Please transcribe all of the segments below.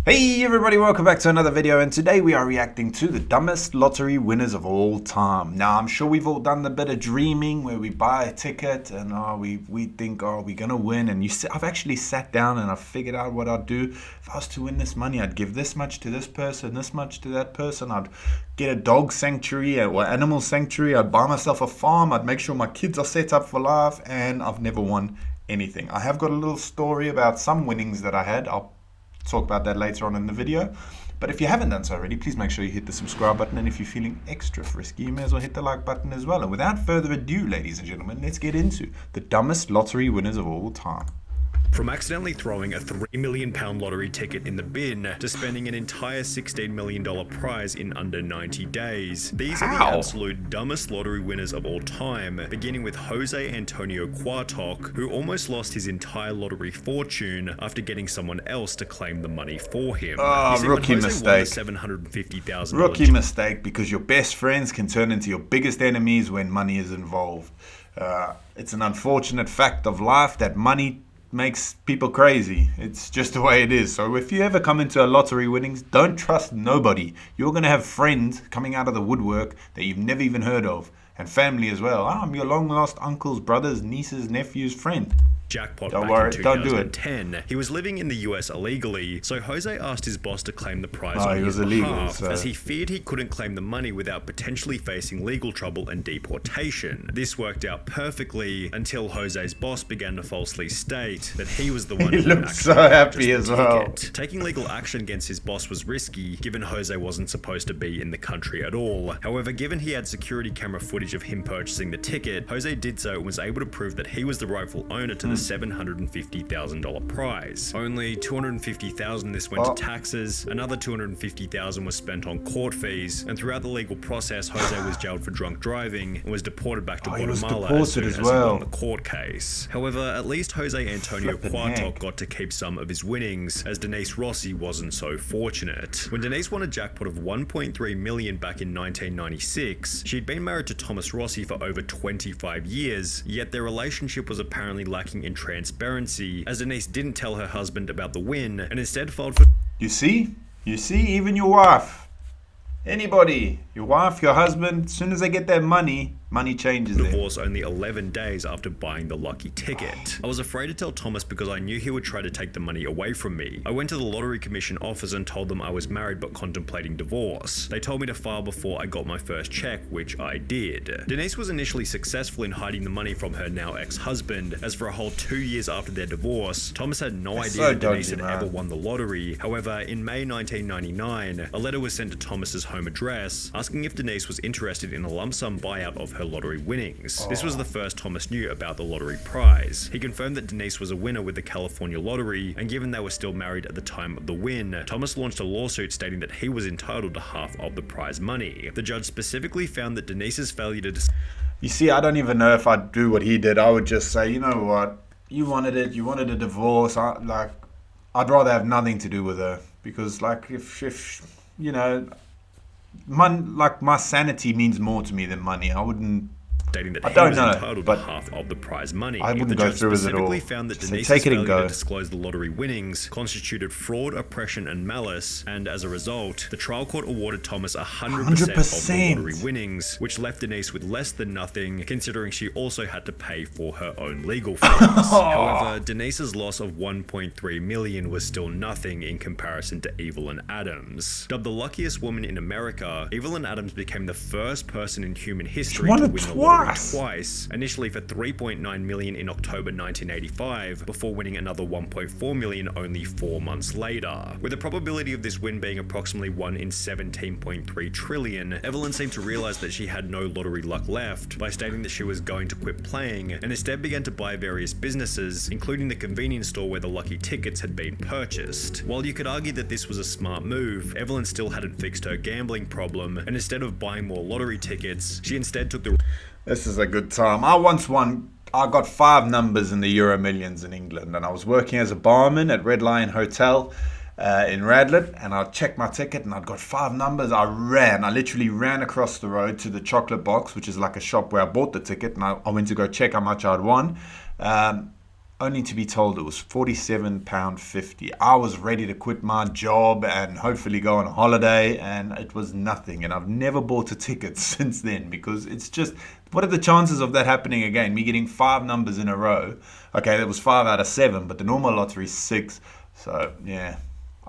Hey everybody, welcome back to another video, and today we are reacting to the dumbest lottery winners of all time. Now I'm sure we've all done the bit of dreaming where we buy a ticket and we think, we're gonna win, and I've actually sat down and I've figured out what I'd do. If I was to win this money, I'd give this much to this person, this much to that person. I'd get a dog sanctuary or animal sanctuary. I'd buy myself a farm. I'd make sure my kids are set up for life, and I've never won anything. I have got a little story about some winnings that I had. I'll talk about that later on in the video, but if you haven't done so already, please make sure you hit the subscribe button, and if you're feeling extra frisky, you may as well hit the like button as well. And without further ado, ladies and gentlemen, let's get into the dumbest lottery winners of all time. From accidentally throwing a £3 million lottery ticket in the bin to spending an entire $16 million prize in under 90 days. These are the absolute dumbest lottery winners of all time, beginning with Jose Antonio Quartok, who almost lost his entire lottery fortune after getting someone else to claim the money for him. Rookie mistake. $750,000 Rookie mistake, because your best friends can turn into your biggest enemies when money is involved. It's an unfortunate fact of life that money makes people crazy. It's just the way it is. So if you ever come into a lottery winnings, don't trust nobody. You're going to have friends coming out of the woodwork that you've never even heard of, and family as well. I'm your long lost uncle's brother's niece's nephew's friend. Jackpot Don't back worry, in don't do 2010. He was living in the US illegally, so Jose asked his boss to claim the prize on he his was illegal, behalf, so as he feared he couldn't claim the money without potentially facing legal trouble and deportation. This worked out perfectly until Jose's boss began to falsely state that he was the one He who looked actually so happy purchased the as well. ticket. Taking legal action against his boss was risky, given Jose wasn't supposed to be in the country at all. However, given he had security camera footage of him purchasing the ticket, Jose did so and was able to prove that he was the rightful owner to the $750,000 prize. Only $250,000 this went to taxes, another $250,000 was spent on court fees, and throughout the legal process, Jose was jailed for drunk driving and was deported back to Guatemala as soon as he won the court case. However, at least Jose Antonio Quartok got to keep some of his winnings, as Denise Rossi wasn't so fortunate. When Denise won a jackpot of $1.3 million back in 1996, she'd been married to Thomas Rossi for over 25 years, yet their relationship was apparently lacking in transparency, as Denise didn't tell her husband about the win and instead filed for... You see, even your wife, anybody, your wife, your husband, as soon as they get their money changes divorce only 11 days after buying the lucky ticket. I was afraid to tell Thomas because I knew he would try to take the money away from me. I went to the Lottery Commission office and told them I was married but contemplating divorce. They told me to file before I got my first check, which I did. Denise was initially successful in hiding the money from her now ex-husband, as for a whole 2 years after their divorce, Thomas had no idea that Denise had ever won the lottery. However, in May 1999, a letter was sent to Thomas's home address asking if Denise was interested in a lump sum buyout of her lottery winnings. This was the first Thomas knew about the lottery prize. He confirmed that Denise was a winner with the California lottery, and given they were still married at the time of the win, Thomas launched a lawsuit stating that he was entitled to half of the prize money. The judge specifically found that Denise's failure to... You see, I don't even know if I'd do what he did. I would just say, you know what, you wanted a divorce. I'd rather have nothing to do with her, because if you know, my sanity means more to me than money. I wouldn't. Stating that he was entitled to half of the prize money. I wouldn't go through with it all. The judge specifically found that Denise's failure to disclose the lottery winnings constituted fraud, oppression, and malice, and as a result, the trial court awarded Thomas 100% of the lottery winnings, which left Denise with less than nothing, considering she also had to pay for her own legal fees. However, Denise's loss of $1.3 million was still nothing in comparison to Evelyn Adams. Dubbed the luckiest woman in America, Evelyn Adams became the first person in human history to win the lottery twice, initially for $3.9 million in October 1985, before winning another $1.4 million only 4 months later. With the probability of this win being approximately 1 in 17.3 trillion, Evelyn seemed to realize that she had no lottery luck left by stating that she was going to quit playing, and instead began to buy various businesses, including the convenience store where the lucky tickets had been purchased. While you could argue that this was a smart move, Evelyn still hadn't fixed her gambling problem, and instead of buying more lottery tickets, she instead took the... This is a good time. I got 5 numbers in the Euro Millions in England, and I was working as a barman at Red Lion Hotel in Radlett, and I checked my ticket and I'd got 5 numbers. I literally ran across the road to the chocolate box, which is like a shop where I bought the ticket, and I went to go check how much I'd won. only to be told it was £47.50. I was ready to quit my job and hopefully go on a holiday, and it was nothing. And I've never bought a ticket since then, because it's just, what are the chances of that happening again? Me getting 5 numbers in a row. Okay, that was 5 out of 7, but the normal lottery is 6. So yeah,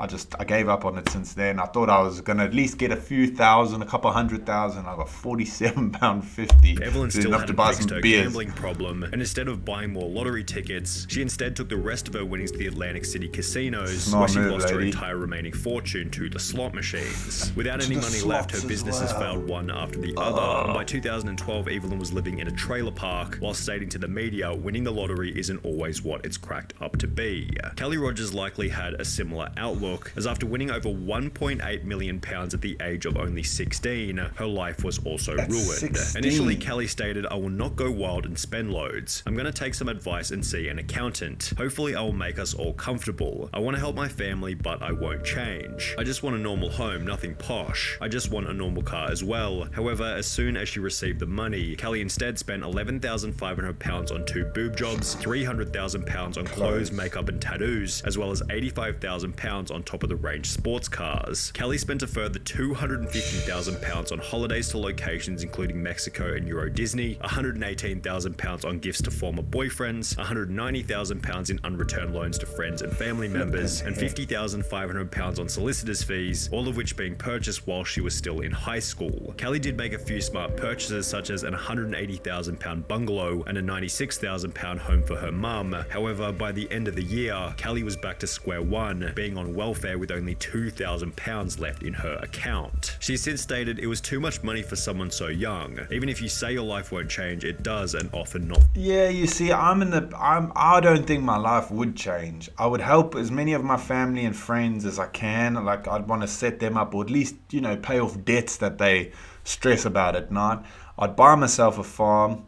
I gave up on it since then. I thought I was going to at least get a few thousand, a couple 100,000. I got £47.50. Evelyn still hadn't fixed her gambling problem, and instead of buying more lottery tickets, she instead took the rest of her winnings to the Atlantic City casinos, where she lost her entire remaining fortune to the slot machines. Without any money left, her business has failed one after the other, and by 2012, Evelyn was living in a trailer park, while stating to the media, winning the lottery isn't always what it's cracked up to be. Kelly Rogers likely had a similar outlook, as after winning over £1.8 million at the age of only 16, her life was also ruined. 16. Initially, Kelly stated, "I will not go wild and spend loads. I'm going to take some advice and see an accountant. Hopefully I will make us all comfortable. I want to help my family, but I won't change. I just want a normal home, nothing posh. I just want a normal car as well." However, as soon as she received the money, Kelly instead spent £11,500 on 2 boob jobs, £300,000 on clothes, makeup and tattoos, as well as £85,000 on top of the range sports cars. Kelly spent a further £250,000 on holidays to locations including Mexico and Euro Disney, £118,000 on gifts to former boyfriends, £190,000 in unreturned loans to friends and family members, and £50,500 on solicitors' fees, all of which being purchased while she was still in high school. Kelly did make a few smart purchases, such as an £180,000 bungalow and a £96,000 home for her mum. However, by the end of the year, Kelly was back to square one, being on welfare with only £2,000 left in her account. She since stated, "It was too much money for someone so young. Even if you say your life won't change, it does, and often not." Yeah, you see, I don't think my life would change. I would help as many of my family and friends as I can. Like, I'd want to set them up, or at least, pay off debts that they stress about at night. I'd buy myself a farm.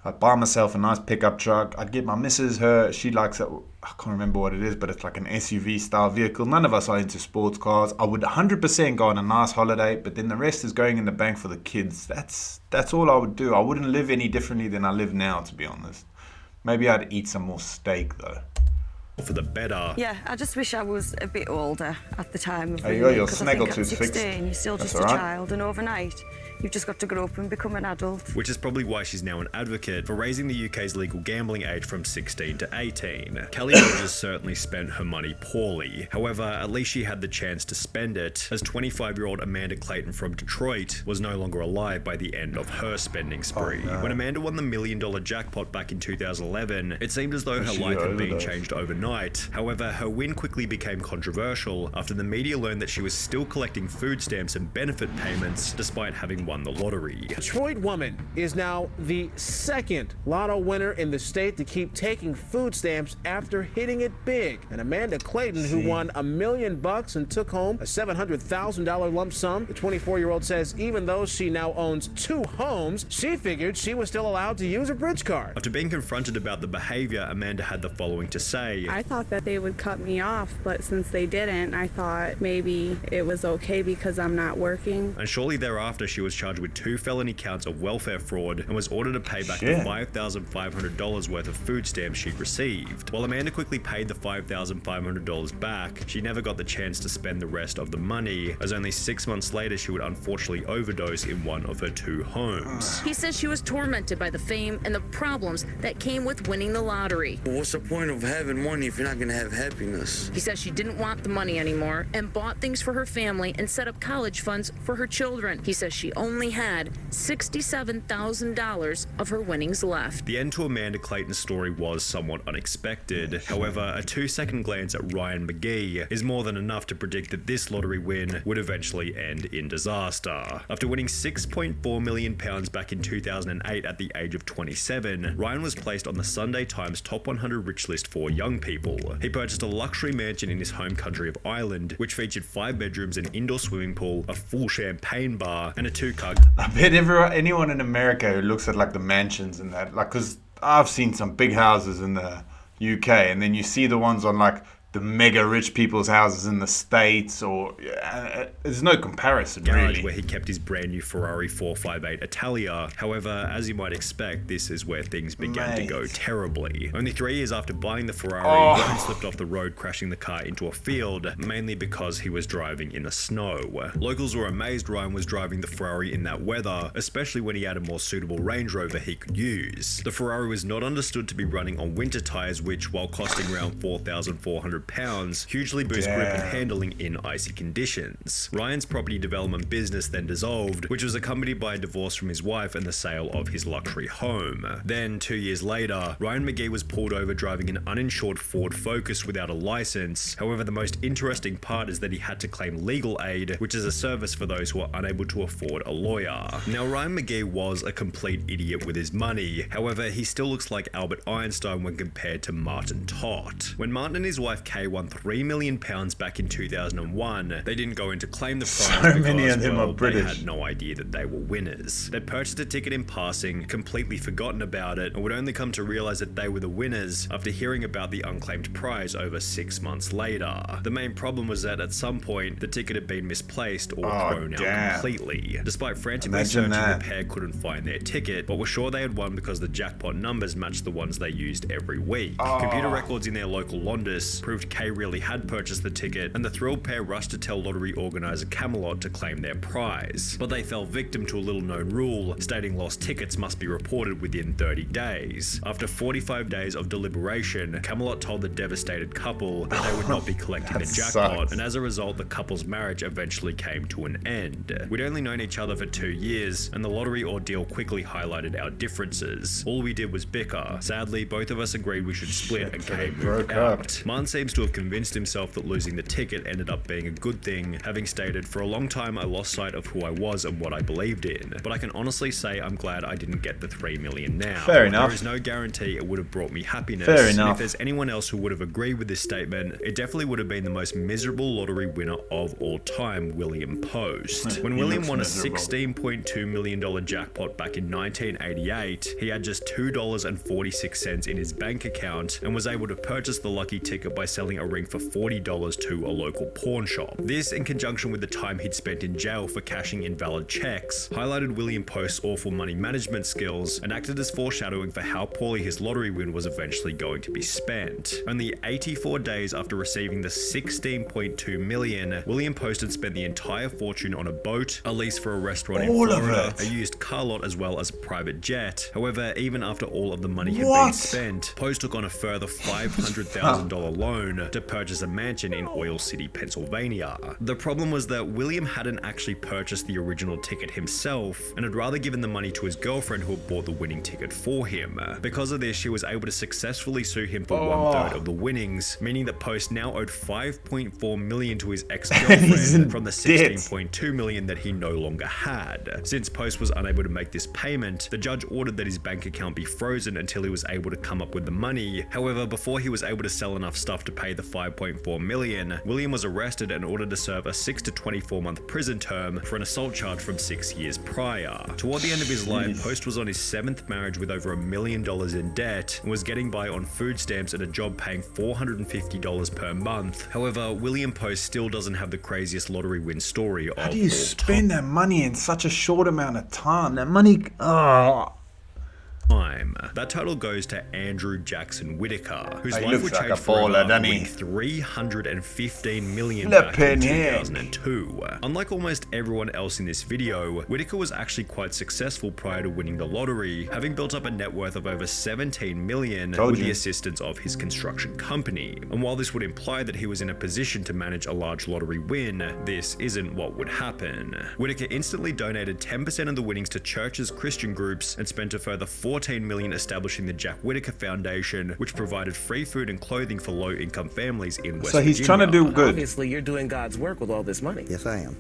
I'd buy myself a nice pickup truck. I'd get my missus she likes it. I can't remember what it is, but it's like an SUV style vehicle. None of us are into sports cars. I would 100% go on a nice holiday, but then the rest is going in the bank for the kids. That's all I would do. I wouldn't live any differently than I live now, to be honest. Maybe I'd eat some more steak though. For the better. Yeah, I just wish I was a bit older at the time of winning. Your snaggletooth fixed. 16, you're still just a child, and overnight you've just got to grow up and become an adult. Which is probably why she's now an advocate for raising the UK's legal gambling age from 16 to 18. Kelly Rogers certainly spent her money poorly. However, at least she had the chance to spend it, as 25-year-old Amanda Clayton from Detroit was no longer alive by the end of her spending spree. Oh, no. When Amanda won the $1 million jackpot back in 2011, it seemed as though her life had been changed overnight. However, her win quickly became controversial after the media learned that she was still collecting food stamps and benefit payments despite having won the lottery. Detroit woman is now the 2nd lotto winner in the state to keep taking food stamps after hitting it big. And Amanda Clayton, who won $1 million and took home a $700,000 lump sum, the 24-year-old says even though she now owns 2 homes, she figured she was still allowed to use a bridge card. After being confronted about the behavior, Amanda had the following to say. "I thought that they would cut me off, but since they didn't, I thought maybe it was okay because I'm not working." And shortly thereafter, she was charged with 2 felony counts of welfare fraud and was ordered to pay back the $5,500 worth of food stamps she'd received. While Amanda quickly paid the $5,500 back, she never got the chance to spend the rest of the money, as only 6 months later she would unfortunately overdose in one of her 2 homes. He says she was tormented by the fame and the problems that came with winning the lottery. What's the point of having money if you're not going to have happiness? He says she didn't want the money anymore and bought things for her family and set up college funds for her children. He says she only had $67,000 of her winnings left. The end to Amanda Clayton's story was somewhat unexpected. However, a 2-second glance at Ryan McGee is more than enough to predict that this lottery win would eventually end in disaster. After winning £6.4 million back in 2008 at the age of 27, Ryan was placed on the Sunday Times Top 100 Rich list for young people. He purchased a luxury mansion in his home country of Ireland, which featured 5 bedrooms, an indoor swimming pool, a full champagne bar, and a 2-car. I bet anyone in America who looks at like the mansions and that, like, because I've seen some big houses in the UK, and then you see the ones on like the mega rich people's houses in the States, or there's no comparison really. Where he kept his brand new Ferrari 458 Italia. However, as you might expect, this is where things began to go terribly. Only 3 years after buying the Ferrari, Ryan slipped off the road, crashing the car into a field, mainly because he was driving in the snow. Locals were amazed Ryan was driving the Ferrari in that weather, especially when he had a more suitable Range Rover he could use. The Ferrari was not understood to be running on winter tires, which, while costing around 4,400 pounds, hugely boost grip and handling in icy conditions. Ryan's property development business then dissolved, which was accompanied by a divorce from his wife and the sale of his luxury home. Then, 2 years later, Ryan McGee was pulled over driving an uninsured Ford Focus without a license. However, the most interesting part is that he had to claim legal aid, which is a service for those who are unable to afford a lawyer. Now, Ryan McGee was a complete idiot with his money. However, he still looks like Albert Einstein when compared to Martin Tott. When Martin and his wife Kay won £3 million back in 2001, they didn't go in to claim the prize because, many of them are British. They had no idea that they were winners. They purchased a ticket in passing, completely forgotten about it, and would only come to realize that they were the winners after hearing about the unclaimed prize over 6 months later. The main problem was that at some point, the ticket had been misplaced or thrown out completely. Despite frantically searching, the pair couldn't find their ticket, but were sure they had won because the jackpot numbers matched the ones they used every week. Computer records in their local Londis proved Kay really had purchased the ticket, and the thrilled pair rushed to tell lottery organizer Camelot to claim their prize. But they fell victim to a little-known rule, stating lost tickets must be reported within 30 days. After 45 days of deliberation, Camelot told the devastated couple that they would not be collecting the jackpot, and as a result, the couple's marriage eventually came to an end. We'd only known each other for 2 years, and the lottery ordeal quickly highlighted our differences. All we did was bicker. Sadly, both of us agreed we should split, and Kay moved out. Martin seems to have convinced himself that losing the ticket ended up being a good thing, having stated, "For a long time I lost sight of who I was and what I believed in, but I can honestly say I'm glad I didn't get the $3 million now." Fair enough. There is no guarantee it would have brought me happiness. Fair enough. And if there's anyone else who would have agreed with this statement, it definitely would have been the most miserable lottery winner of all time, William Post. When William won a $16.2 million jackpot back in 1988, he had just $2.46 in his bank account and was able to purchase the lucky ticket by selling a ring for $40 to a local pawn shop. This, in conjunction with the time he'd spent in jail for cashing invalid checks, highlighted William Post's awful money management skills and acted as foreshadowing for how poorly his lottery win was eventually going to be spent. Only 84 days after receiving the $16.2 million, William Post had spent the entire fortune on a boat, a lease for a restaurant in Florida, a used car lot, as well as a private jet. However, even after all of the money had been spent, Post took on a further $500,000 loan to purchase a mansion in Oil City, Pennsylvania. The problem was that William hadn't actually purchased the original ticket himself and had rather given the money to his girlfriend who had bought the winning ticket for him. Because of this, she was able to successfully sue him for 1/3 of the winnings, meaning that Post now owed $5.4 million to his ex-girlfriend from the $16.2 million that he no longer had. Since Post was unable to make this payment, the judge ordered that his bank account be frozen until he was able to come up with the money. However, before he was able to sell enough stuff to pay the $5.4 million, William was arrested and ordered to serve a 6 to 24 month prison term for an assault charge from 6 years prior. Toward the end of his life, Post was on his 7th marriage with over $1 million in debt and was getting by on food stamps at a job paying $450 per month. However, William Post still doesn't have the craziest lottery win story of all time. How do you spend that money in such a short amount of time? That money... That total goes to Andrew Jackson Whitaker, whose He life would looks like change a baller, forever, doesn't he? winning $315 million Flippin' back in heck. 2002. Unlike almost everyone else in this video, Whitaker was actually quite successful prior to winning the lottery, having built up a net worth of over $17 million with the assistance of his construction company. And while this would imply that he was in a position to manage a large lottery win, this isn't what would happen. Whitaker instantly donated 10% of the winnings to churches, Christian groups, and spent a further $14 million establishing the Jack Whitaker Foundation, which provided free food and clothing for low-income families in West Virginia. So he's trying to do good. Obviously, you're doing God's work with all this money. Yes, I am.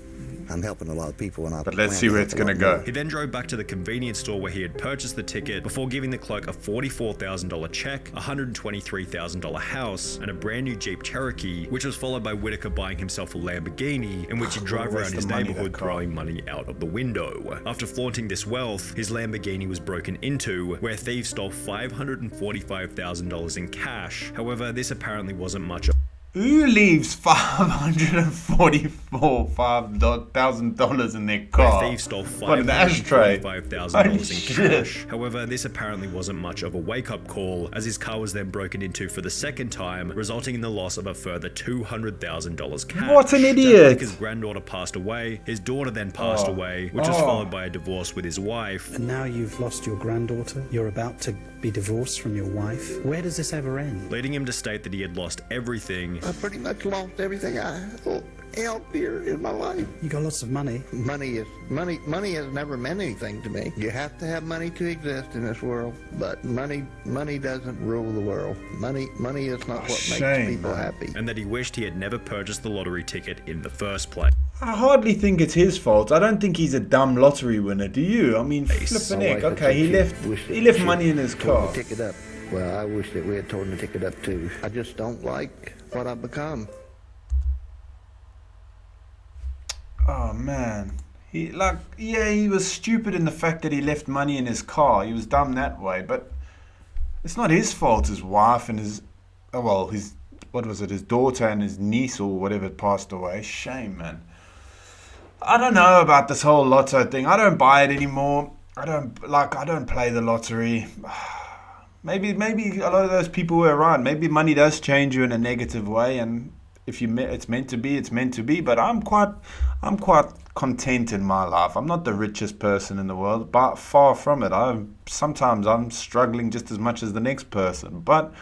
I'm helping a lot of people, and But let's see where it's going to go. He then drove back to the convenience store where he had purchased the ticket before giving the clerk a $44,000 check, a $123,000 house, and a brand new Jeep Cherokee, which was followed by Whitaker buying himself a Lamborghini, in which he'd drive around his neighborhood throwing money out of the window. After flaunting this wealth, his Lamborghini was broken into, where thieves stole $545,000 in cash. However, this apparently wasn't much Who leaves $544,000 in their car? The thief stole $545,000 in cash. However, this apparently wasn't much of a wake-up call, as his car was then broken into for the second time, resulting in the loss of a further $200,000 cash. What an idiot! His granddaughter passed away. His daughter then passed away, which was followed by a divorce with his wife. And now you've lost your granddaughter. You're about to be divorced from your wife. Where does this ever end? Leading him to state that he had lost everything. I pretty much lost everything I held dear in my life. You got lots of money. Money has never meant anything to me. You have to have money to exist in this world, but money doesn't rule the world. Money is not what makes people happy. And that he wished he had never purchased the lottery ticket in the first place. I hardly think it's his fault. I don't think he's a dumb lottery winner. Do you? I mean, flipping heck. Okay, he left money in his car. Ticket up. Well, I wish that we had torn the ticket up too. I just don't like what I've become. Oh man, he was stupid in the fact that he left money in his car. He was dumb that way, but it's not his fault. His wife and his daughter and his niece or whatever passed away. Shame, man. I don't know about this whole lotto thing. I don't buy it anymore. I don't play the lottery. Maybe a lot of those people were right. Maybe money does change you in a negative way, and if it's meant to be, it's meant to be. But I'm quite content in my life. I'm not the richest person in the world, but far from it. Sometimes I'm struggling just as much as the next person, but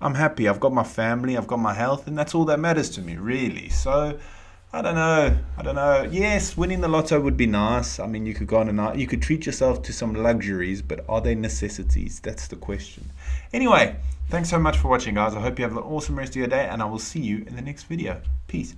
I'm happy. I've got my family, I've got my health, and that's all that matters to me, really. So I don't know. Yes, winning the lotto would be nice. I mean, you could go on you could treat yourself to some luxuries, but are they necessities? That's the question. Anyway, thanks so much for watching, guys. I hope you have an awesome rest of your day, and I will see you in the next video. Peace.